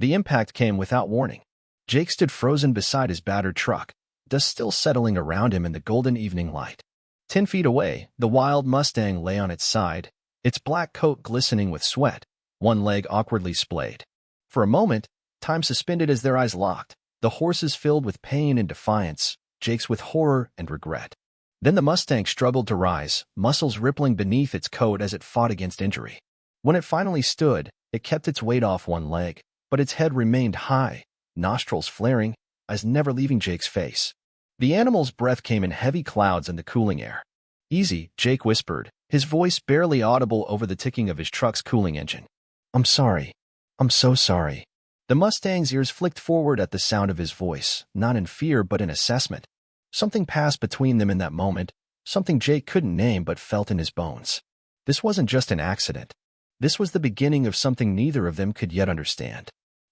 The impact came without warning. Jake stood frozen beside his battered truck, dust still settling around him in the golden evening light. 10 feet away, the wild Mustang lay on its side, its black coat glistening with sweat, one leg awkwardly splayed. For a moment, time suspended as their eyes locked, the horses filled with pain and defiance, Jake's with horror and regret. Then the Mustang struggled to rise, muscles rippling beneath its coat as it fought against injury. When it finally stood, it kept its weight off one leg, but its head remained high, nostrils flaring, eyes never leaving Jake's face. The animal's breath came in heavy clouds in the cooling air. "Easy," Jake whispered, his voice barely audible over the ticking of his truck's cooling engine. "I'm sorry. I'm so sorry." The Mustang's ears flicked forward at the sound of his voice, not in fear but in assessment. Something passed between them in that moment, something Jake couldn't name but felt in his bones. This wasn't just an accident. This was the beginning of something neither of them could yet understand.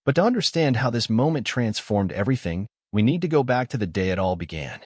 But to understand how this moment transformed everything, we need to go back to the day it all began.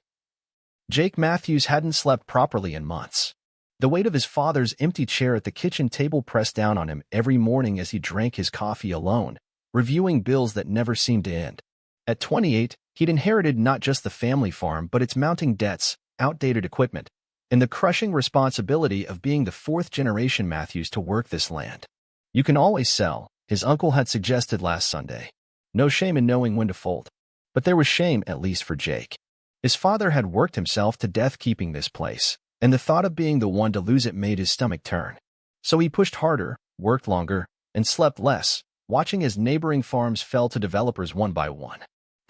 Jake Matthews hadn't slept properly in months. The weight of his father's empty chair at the kitchen table pressed down on him every morning as he drank his coffee alone, reviewing bills that never seemed to end. At 28, he'd inherited not just the family farm but its mounting debts, outdated equipment, and the crushing responsibility of being the fourth-generation Matthews to work this land. "You can always sell," his uncle had suggested last Sunday. No shame in knowing when to fold. But there was shame, at least for Jake. His father had worked himself to death keeping this place, and the thought of being the one to lose it made his stomach turn. So he pushed harder, worked longer, and slept less, watching as neighboring farms fell to developers one by one.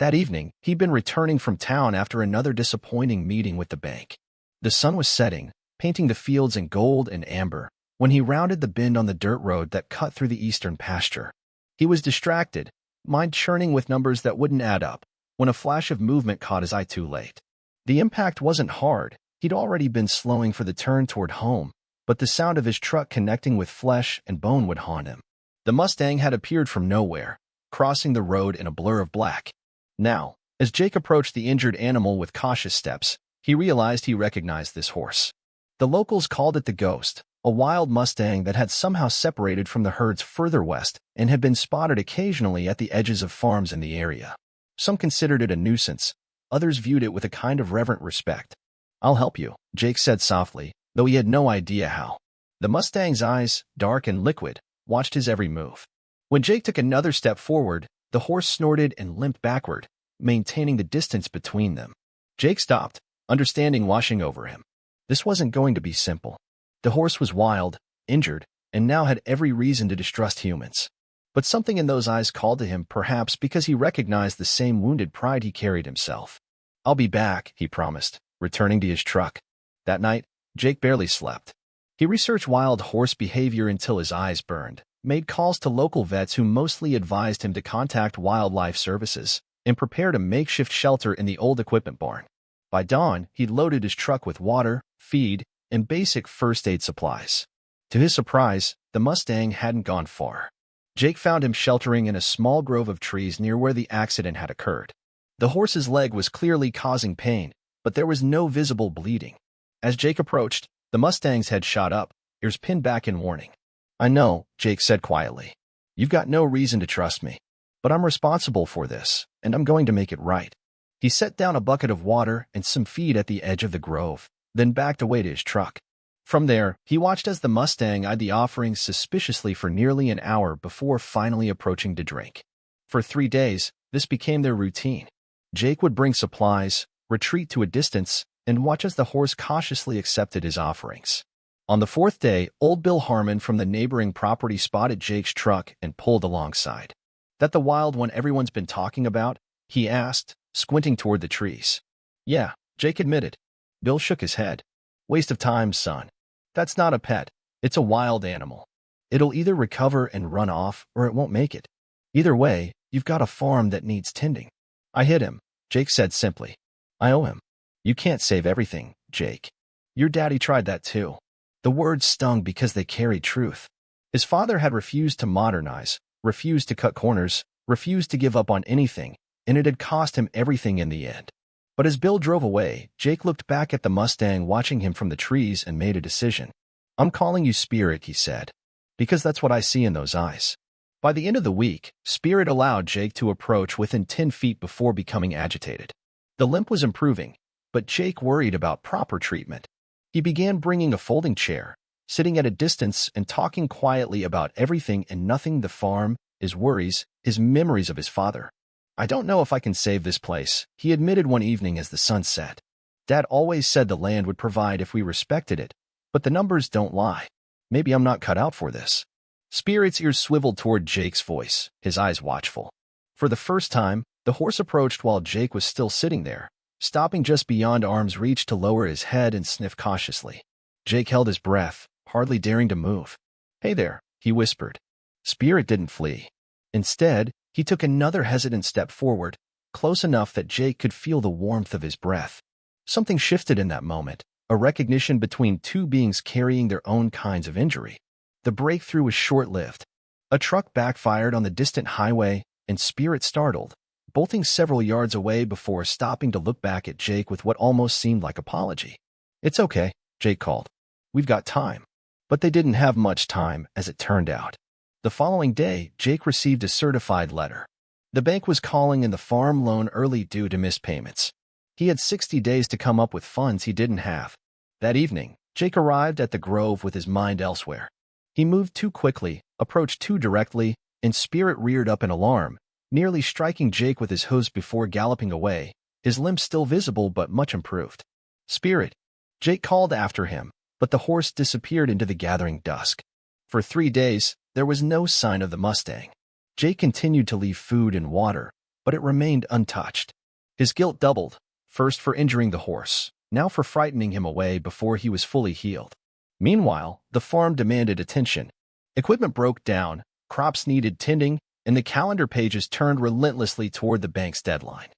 That evening, he'd been returning from town after another disappointing meeting with the bank. The sun was setting, painting the fields in gold and amber, when he rounded the bend on the dirt road that cut through the eastern pasture. He was distracted, mind churning with numbers that wouldn't add up, when a flash of movement caught his eye too late. The impact wasn't hard. He'd already been slowing for the turn toward home, but the sound of his truck connecting with flesh and bone would haunt him. The Mustang had appeared from nowhere, crossing the road in a blur of black. Now, as Jake approached the injured animal with cautious steps, he realized he recognized this horse. The locals called it the Ghost, a wild Mustang that had somehow separated from the herds further west and had been spotted occasionally at the edges of farms in the area. Some considered it a nuisance, others viewed it with a kind of reverent respect. "I'll help you," Jake said softly, though he had no idea how. The Mustang's eyes, dark and liquid, watched his every move. When Jake took another step forward, the horse snorted and limped backward, maintaining the distance between them. Jake stopped, understanding washing over him. This wasn't going to be simple. The horse was wild, injured, and now had every reason to distrust humans. But something in those eyes called to him, perhaps because he recognized the same wounded pride he carried himself. "I'll be back," he promised, returning to his truck. That night, Jake barely slept. He researched wild horse behavior until his eyes burned, made calls to local vets who mostly advised him to contact wildlife services, and prepared a makeshift shelter in the old equipment barn. By dawn, he'd loaded his truck with water, feed, and basic first aid supplies. To his surprise, the Mustang hadn't gone far. Jake found him sheltering in a small grove of trees near where the accident had occurred. The horse's leg was clearly causing pain, but there was no visible bleeding. As Jake approached, the Mustang's head shot up, ears pinned back in warning. "I know," Jake said quietly. "You've got no reason to trust me. But I'm responsible for this, and I'm going to make it right." He set down a bucket of water and some feed at the edge of the grove, then backed away to his truck. From there, he watched as the Mustang eyed the offerings suspiciously for nearly an hour before finally approaching to drink. For 3 days, this became their routine. Jake would bring supplies, retreat to a distance, and watch as the horse cautiously accepted his offerings. On the 4th day, old Bill Harmon from the neighboring property spotted Jake's truck and pulled alongside. "That the wild one everyone's been talking about?" he asked, squinting toward the trees. "Yeah," Jake admitted. Bill shook his head. "Waste of time, son. That's not a pet. It's a wild animal. It'll either recover and run off, or it won't make it. Either way, you've got a farm that needs tending." "I hit him," Jake said simply. "I owe him." "You can't save everything, Jake. Your daddy tried that too." The words stung because they carried truth. His father had refused to modernize, refused to cut corners, refused to give up on anything, and it had cost him everything in the end. But as Bill drove away, Jake looked back at the Mustang watching him from the trees and made a decision. "I'm calling you Spirit," he said, "because that's what I see in those eyes. By the end of the week, Spirit allowed Jake to approach within 10 feet before becoming agitated. The limp was improving, but Jake worried about proper treatment. He began bringing a folding chair, sitting at a distance and talking quietly about everything and nothing: the farm, his worries, his memories of his father. "I don't know if I can save this place," he admitted one evening as the sun set. "Dad always said the land would provide if we respected it, but the numbers don't lie. Maybe I'm not cut out for this." Spirit's ears swiveled toward Jake's voice, his eyes watchful. For the first time, the horse approached while Jake was still sitting there, stopping just beyond arm's reach to lower his head and sniff cautiously. Jake held his breath, hardly daring to move. "Hey there," he whispered. Spirit didn't flee. Instead, he took another hesitant step forward, close enough that Jake could feel the warmth of his breath. Something shifted in that moment, a recognition between two beings carrying their own kinds of injury. The breakthrough was short-lived. A truck backfired on the distant highway, and Spirit startled, bolting several yards away before stopping to look back at Jake with what almost seemed like apology. "It's okay," Jake called. "We've got time." But they didn't have much time, as it turned out. The following day, Jake received a certified letter. The bank was calling in the farm loan early due to missed payments. He had 60 days to come up with funds he didn't have. That evening, Jake arrived at the Grove with his mind elsewhere. He moved too quickly, approached too directly, and Spirit reared up in alarm, nearly striking Jake with his hooves before galloping away, his limbs still visible but much improved. "Spirit!" Jake called after him, but the horse disappeared into the gathering dusk. For 3 days, there was no sign of the Mustang. Jake continued to leave food and water, but it remained untouched. His guilt doubled, first for injuring the horse, now for frightening him away before he was fully healed. Meanwhile, the farm demanded attention. Equipment broke down, crops needed tending, and the calendar pages turned relentlessly toward the bank's deadline.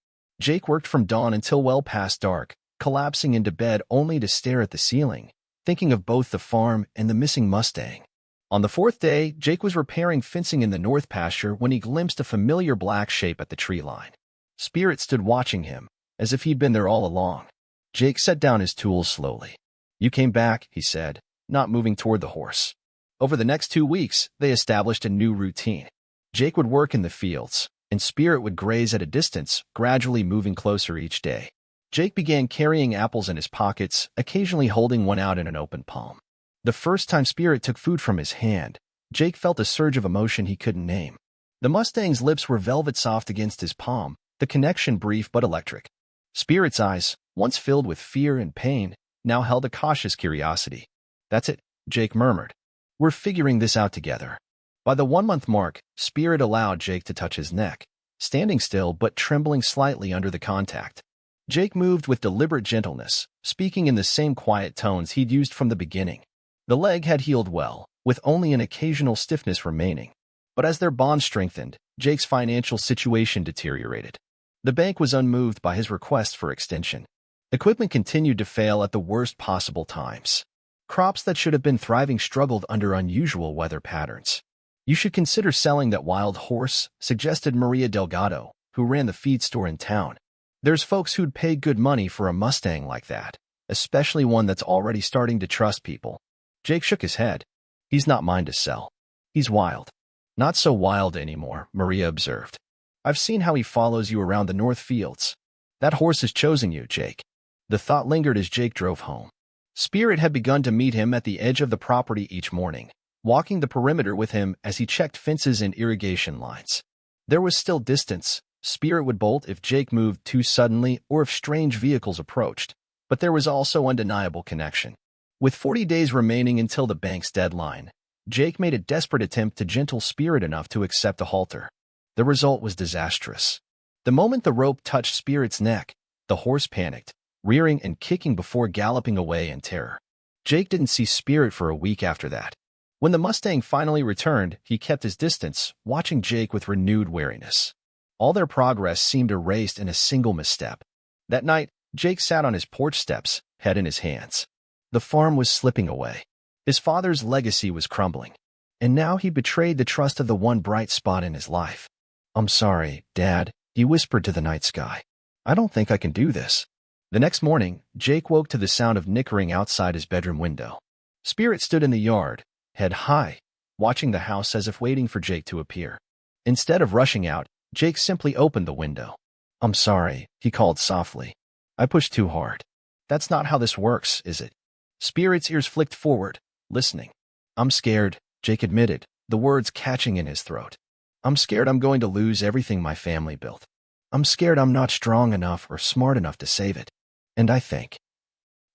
Jake worked from dawn until well past dark, collapsing into bed only to stare at the ceiling, thinking of both the farm and the missing Mustang. On the 4th day, Jake was repairing fencing in the north pasture when he glimpsed a familiar black shape at the tree line. Spirit stood watching him, as if he'd been there all along. Jake set down his tools slowly. "You came back," he said, not moving toward the horse. Over the next 2 weeks, they established a new routine. Jake would work in the fields, and Spirit would graze at a distance, gradually moving closer each day. Jake began carrying apples in his pockets, occasionally holding one out in an open palm. The first time Spirit took food from his hand, Jake felt a surge of emotion he couldn't name. The Mustang's lips were velvet soft against his palm, the connection brief but electric. Spirit's eyes, once filled with fear and pain, now held a cautious curiosity. "That's it," Jake murmured. "We're figuring this out together." By the 1-month mark, Spirit allowed Jake to touch his neck, standing still but trembling slightly under the contact. Jake moved with deliberate gentleness, speaking in the same quiet tones he'd used from the beginning. The leg had healed well, with only an occasional stiffness remaining. But as their bond strengthened, Jake's financial situation deteriorated. The bank was unmoved by his request for extension. Equipment continued to fail at the worst possible times. Crops that should have been thriving struggled under unusual weather patterns. "You should consider selling that wild horse," suggested Maria Delgado, who ran the feed store in town. "There's folks who'd pay good money for a Mustang like that, especially one that's already starting to trust people." Jake shook his head. "He's not mine to sell. He's wild." "Not so wild anymore," Maria observed. "I've seen how he follows you around the north fields. That horse has chosen you, Jake." The thought lingered as Jake drove home. Spirit had begun to meet him at the edge of the property each morning, walking the perimeter with him as he checked fences and irrigation lines. There was still distance. Spirit would bolt if Jake moved too suddenly or if strange vehicles approached, but there was also undeniable connection. With 40 days remaining until the bank's deadline, Jake made a desperate attempt to gentle Spirit enough to accept a halter. The result was disastrous. The moment the rope touched Spirit's neck, the horse panicked, rearing and kicking before galloping away in terror. Jake didn't see Spirit for a week after that. When the Mustang finally returned, he kept his distance, watching Jake with renewed wariness. All their progress seemed erased in a single misstep. That night, Jake sat on his porch steps, head in his hands. The farm was slipping away. His father's legacy was crumbling. And now he betrayed the trust of the one bright spot in his life. "I'm sorry, Dad," he whispered to the night sky. "I don't think I can do this." The next morning, Jake woke to the sound of nickering outside his bedroom window. Spirit stood in the yard, head high, watching the house as if waiting for Jake to appear. Instead of rushing out, Jake simply opened the window. "I'm sorry," he called softly. "I pushed too hard." "That's not how this works, is it?" Spirit's ears flicked forward, listening. "I'm scared," Jake admitted, the words catching in his throat. "I'm scared I'm going to lose everything my family built. I'm scared I'm not strong enough or smart enough to save it. And I think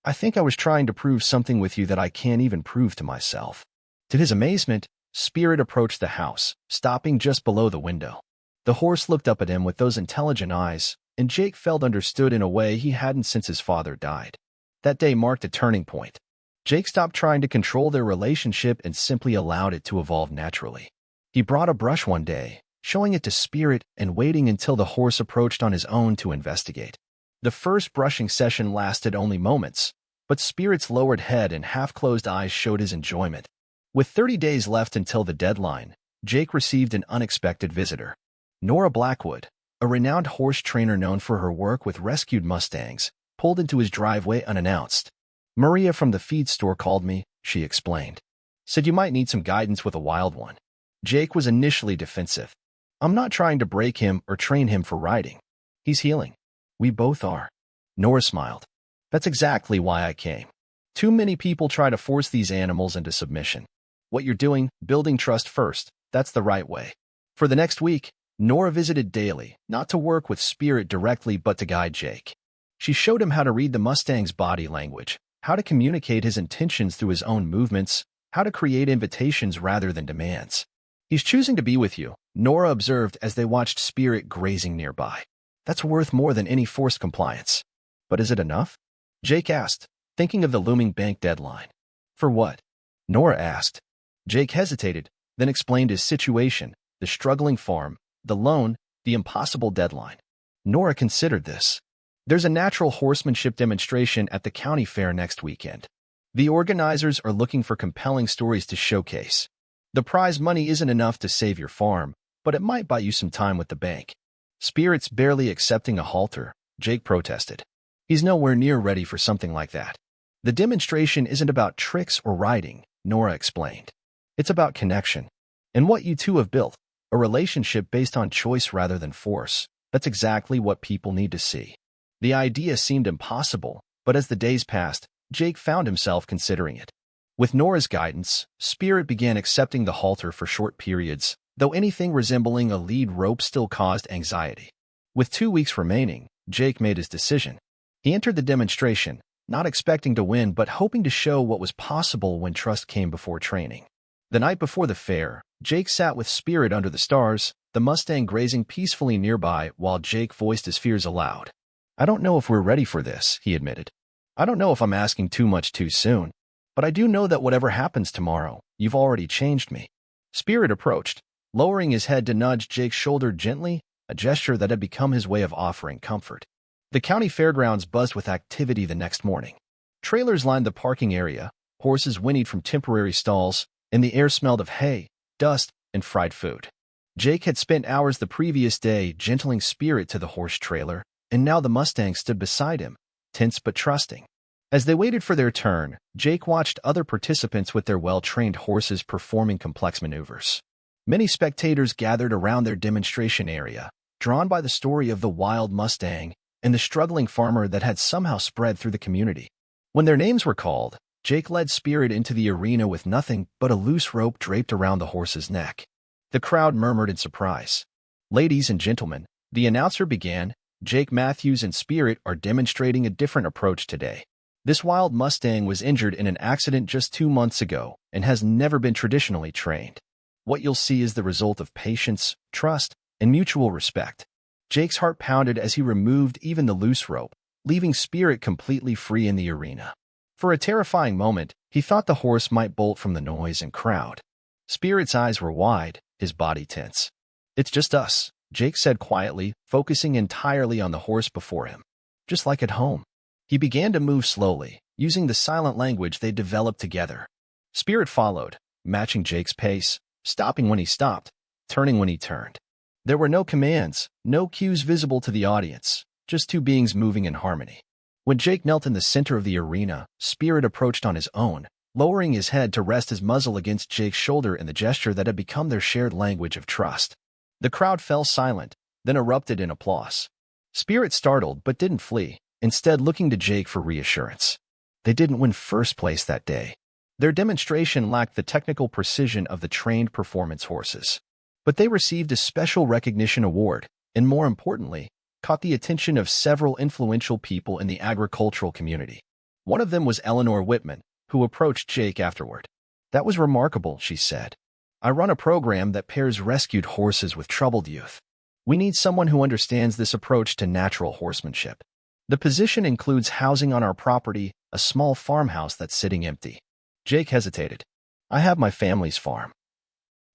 I was trying to prove something with you that I can't even prove to myself." To his amazement, Spirit approached the house, stopping just below the window. The horse looked up at him with those intelligent eyes, and Jake felt understood in a way he hadn't since his father died. That day marked a turning point. Jake stopped trying to control their relationship and simply allowed it to evolve naturally. He brought a brush one day, showing it to Spirit and waiting until the horse approached on his own to investigate. The first brushing session lasted only moments, but Spirit's lowered head and half-closed eyes showed his enjoyment. With 30 days left until the deadline, Jake received an unexpected visitor. Nora Blackwood, a renowned horse trainer known for her work with rescued Mustangs, pulled into his driveway unannounced. "Maria from the feed store called me," she explained. "Said you might need some guidance with a wild one." Jake was initially defensive. "I'm not trying to break him or train him for riding. He's healing." "We both are." Nora smiled. "That's exactly why I came. Too many people try to force these animals into submission. What you're doing, building trust first, that's the right way." For the next week, Nora visited daily, not to work with Spirit directly but to guide Jake. She showed him how to read the Mustang's body language, how to communicate his intentions through his own movements, how to create invitations rather than demands. "He's choosing to be with you," Nora observed as they watched Spirit grazing nearby. "That's worth more than any forced compliance." "But is it enough?" Jake asked, thinking of the looming bank deadline. "For what?" Nora asked. Jake hesitated, then explained his situation, the struggling farm, the loan, the impossible deadline. Nora considered this. "There's a natural horsemanship demonstration at the county fair next weekend. The organizers are looking for compelling stories to showcase. The prize money isn't enough to save your farm, but it might buy you some time with the bank." "Spirit's barely accepting a halter," Jake protested. "He's nowhere near ready for something like that." "The demonstration isn't about tricks or riding," Nora explained. "It's about connection. And what you two have built, a relationship based on choice rather than force, that's exactly what people need to see." The idea seemed impossible, but as the days passed, Jake found himself considering it. With Nora's guidance, Spirit began accepting the halter for short periods, though anything resembling a lead rope still caused anxiety. With 2 weeks remaining, Jake made his decision. He entered the demonstration, not expecting to win but hoping to show what was possible when trust came before training. The night before the fair, Jake sat with Spirit under the stars, the Mustang grazing peacefully nearby while Jake voiced his fears aloud. "I don't know if we're ready for this," he admitted. "I don't know if I'm asking too much too soon. But I do know that whatever happens tomorrow, you've already changed me." Spirit approached, lowering his head to nudge Jake's shoulder gently, a gesture that had become his way of offering comfort. The county fairgrounds buzzed with activity the next morning. Trailers lined the parking area, horses whinnied from temporary stalls, and the air smelled of hay, dust, and fried food. Jake had spent hours the previous day gentling Spirit to the horse trailer, and now the Mustang stood beside him, tense but trusting. As they waited for their turn, Jake watched other participants with their well-trained horses performing complex maneuvers. Many spectators gathered around their demonstration area, drawn by the story of the wild Mustang and the struggling farmer that had somehow spread through the community. When their names were called, Jake led Spirit into the arena with nothing but a loose rope draped around the horse's neck. The crowd murmured in surprise. "Ladies and gentlemen," the announcer began, "Jake Matthews and Spirit are demonstrating a different approach today. This wild Mustang was injured in an accident just 2 months ago and has never been traditionally trained. What you'll see is the result of patience, trust, and mutual respect." Jake's heart pounded as he removed even the loose rope, leaving Spirit completely free in the arena. For a terrifying moment, he thought the horse might bolt from the noise and crowd. Spirit's eyes were wide, his body tense. "It's just us," Jake said quietly, focusing entirely on the horse before him. "Just like at home." He began to move slowly, using the silent language they developed together. Spirit followed, matching Jake's pace, stopping when he stopped, turning when he turned. There were no commands, no cues visible to the audience, just two beings moving in harmony. When Jake knelt in the center of the arena, Spirit approached on his own, lowering his head to rest his muzzle against Jake's shoulder in the gesture that had become their shared language of trust. The crowd fell silent, then erupted in applause. Spirit startled but didn't flee, instead looking to Jake for reassurance. They didn't win first place that day. Their demonstration lacked the technical precision of the trained performance horses. But they received a special recognition award, and more importantly, caught the attention of several influential people in the agricultural community. One of them was Eleanor Whitman, who approached Jake afterward. "That was remarkable," she said. "I run a program that pairs rescued horses with troubled youth. We need someone who understands this approach to natural horsemanship. The position includes housing on our property, a small farmhouse that's sitting empty." Jake hesitated. "I have my family's farm."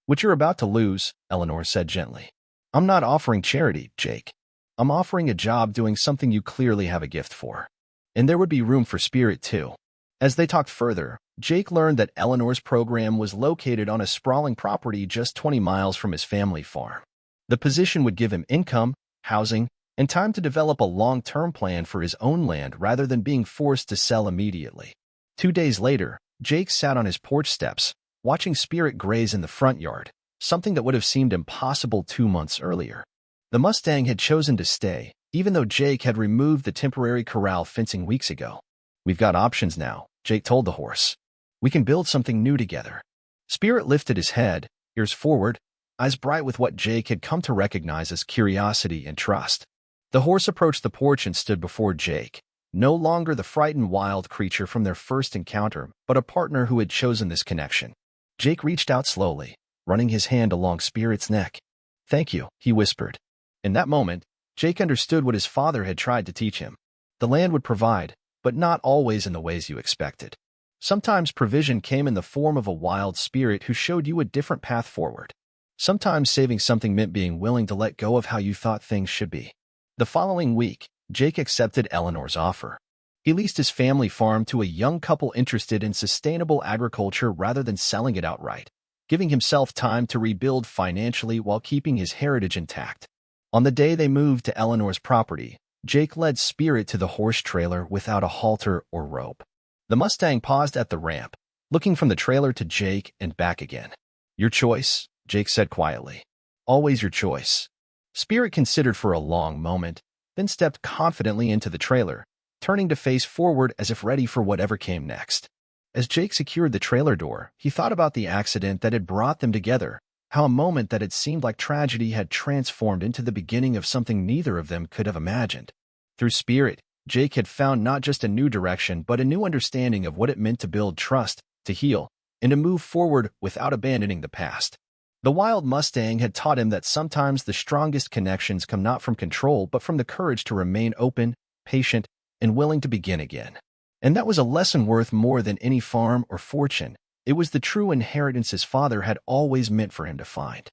"Which you're about to lose," Eleanor said gently. "I'm not offering charity, Jake. I'm offering a job doing something you clearly have a gift for. And there would be room for Spirit, too." As they talked further, Jake learned that Eleanor's program was located on a sprawling property just 20 miles from his family farm. The position would give him income, housing, and time to develop a long-term plan for his own land rather than being forced to sell immediately. 2 days later, Jake sat on his porch steps, watching Spirit graze in the front yard, something that would have seemed impossible 2 months earlier. The Mustang had chosen to stay, even though Jake had removed the temporary corral fencing weeks ago. "We've got options now," Jake told the horse. "We can build something new together." Spirit lifted his head, ears forward, eyes bright with what Jake had come to recognize as curiosity and trust. The horse approached the porch and stood before Jake, no longer the frightened wild creature from their first encounter, but a partner who had chosen this connection. Jake reached out slowly, running his hand along Spirit's neck. "Thank you," he whispered. In that moment, Jake understood what his father had tried to teach him. The land would provide, but not always in the ways you expected. Sometimes provision came in the form of a wild spirit who showed you a different path forward. Sometimes saving something meant being willing to let go of how you thought things should be. The following week, Jake accepted Eleanor's offer. He leased his family farm to a young couple interested in sustainable agriculture rather than selling it outright, giving himself time to rebuild financially while keeping his heritage intact. On the day they moved to Eleanor's property, Jake led Spirit to the horse trailer without a halter or rope. The Mustang paused at the ramp, looking from the trailer to Jake and back again. "Your choice," Jake said quietly. "Always your choice." Spirit considered for a long moment, then stepped confidently into the trailer, turning to face forward as if ready for whatever came next. As Jake secured the trailer door, he thought about the accident that had brought them together, how a moment that had seemed like tragedy had transformed into the beginning of something neither of them could have imagined. Through Spirit, Jake had found not just a new direction but a new understanding of what it meant to build trust, to heal, and to move forward without abandoning the past. The wild Mustang had taught him that sometimes the strongest connections come not from control but from the courage to remain open, patient, and willing to begin again. And that was a lesson worth more than any farm or fortune. It was the true inheritance his father had always meant for him to find.